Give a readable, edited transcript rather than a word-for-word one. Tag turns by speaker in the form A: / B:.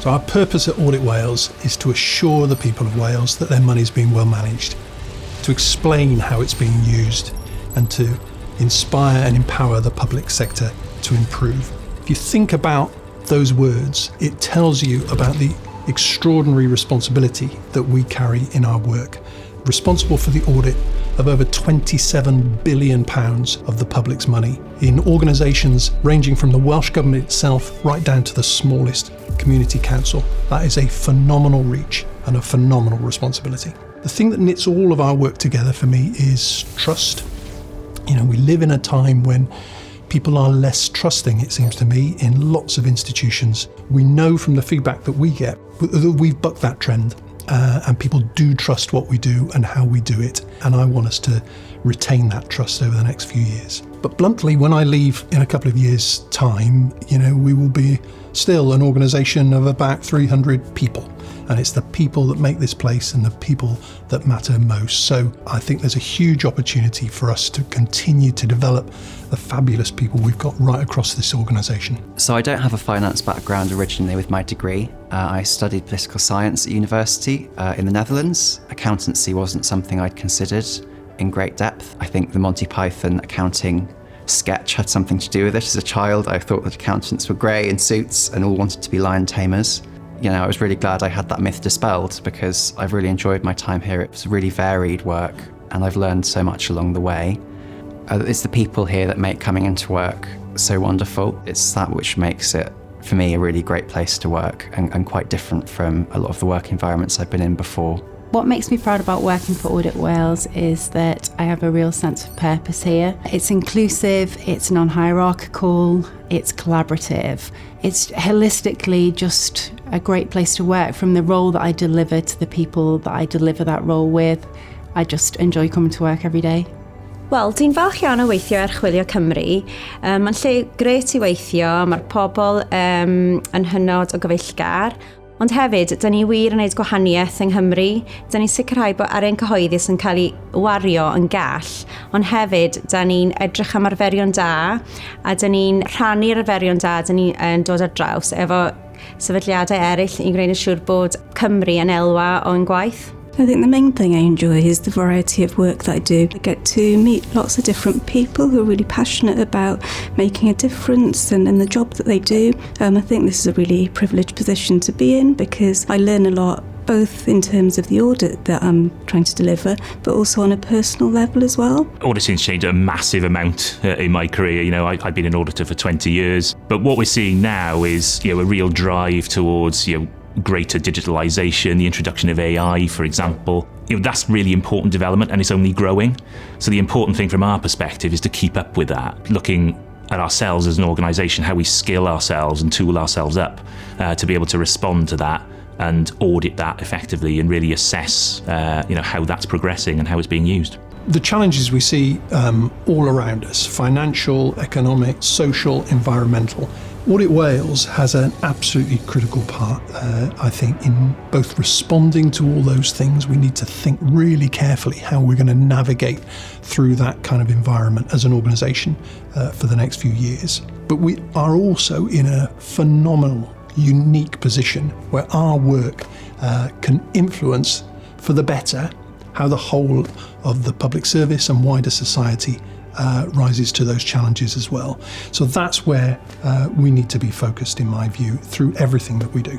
A: So our purpose at Audit Wales is to assure the people of Wales that their money is being well managed, to explain how it's being used, and to inspire and empower the public sector to improve. If you think about those words, it tells you about the extraordinary responsibility that we carry in our work, responsible for the audit of over £27 billion of the public's money in organisations ranging from the Welsh Government itself right down to the smallest community council. That is a phenomenal reach and a phenomenal responsibility. The thing that knits all of our work together for me is trust. We live in a time when people are less trusting, it seems to me, in lots of institutions. We know from the feedback that we get that we've bucked that trend. And people do trust what we do and how we do it. And I want us to retain that trust over the next few years. But bluntly, when I leave in a couple of years' time, we will be still an organisation of about 300 people. And it's the people that make this place and the people that matter most. So I think there's a huge opportunity for us to continue to develop the fabulous people we've got right across this organisation.
B: So I don't have a finance background originally with my degree. I studied political science at university in the Netherlands. Accountancy wasn't something I'd considered in great depth. I think the Monty Python accounting sketch had something to do with it. As a child, I thought that accountants were grey in suits and all wanted to be lion tamers. I was really glad I had that myth dispelled because I've really enjoyed my time here. It was really varied work and I've learned so much along the way. It's the people here that make coming into work so wonderful. It's that which makes it, for me, a really great place to work and quite different from a lot of the work environments I've been in before.
C: What makes me proud about working for Audit Wales is that I have a real sense of purpose here. It's inclusive, it's non-hierarchical, it's collaborative. It's holistically just a great place to work, from the role that I deliver to the people that I deliver that role with. I just enjoy coming to work every day.
D: Wel, dwi'n falch iawn o weithio Archwilio Cymru. Mae'n lle gret i weithio, mae'r pobl yn hynod o gyfeillgar. Ond hefyd, dyn ni wir yn gwneud gwahaniaeth yng Nghymru. Dyn ni'n sicrhau bod arian cyhoeddus yn cael ei wario yn gall. Ond hefyd, dyn ni'n edrych am arferion da, a dyn ni'n rhannu'r arferion da dyn ni'n dod ar draws efo sefydliadau eraill i gwneud yn siŵr bod Cymru yn elwa o'n gwaith.
E: I think the main thing I enjoy is the variety of work that I do. I get to meet lots of different people who are really passionate about making a difference and the job that they do. I think this is a really privileged position to be in because I learn a lot, both in terms of the audit that I'm trying to deliver, but also on a personal level as well.
F: Auditing's changed a massive amount in my career. I've been an auditor for 20 years, but what we're seeing now is a real drive towards greater digitalisation, the introduction of AI, for example. That's really important development and it's only growing. So the important thing from our perspective is to keep up with that, looking at ourselves as an organisation, how we skill ourselves and tool ourselves up to be able to respond to that and audit that effectively and really assess how that's progressing and how it's being used.
A: The challenges we see all around us, financial, economic, social, environmental, Audit Wales has an absolutely critical part, I think, in both responding to all those things. We need to think really carefully how we're going to navigate through that kind of environment as an organisation for the next few years. But we are also in a phenomenal, unique position where our work can influence for the better how the whole of the public service and wider society rises to those challenges as well. So that's where we need to be focused, in my view, through everything that we do.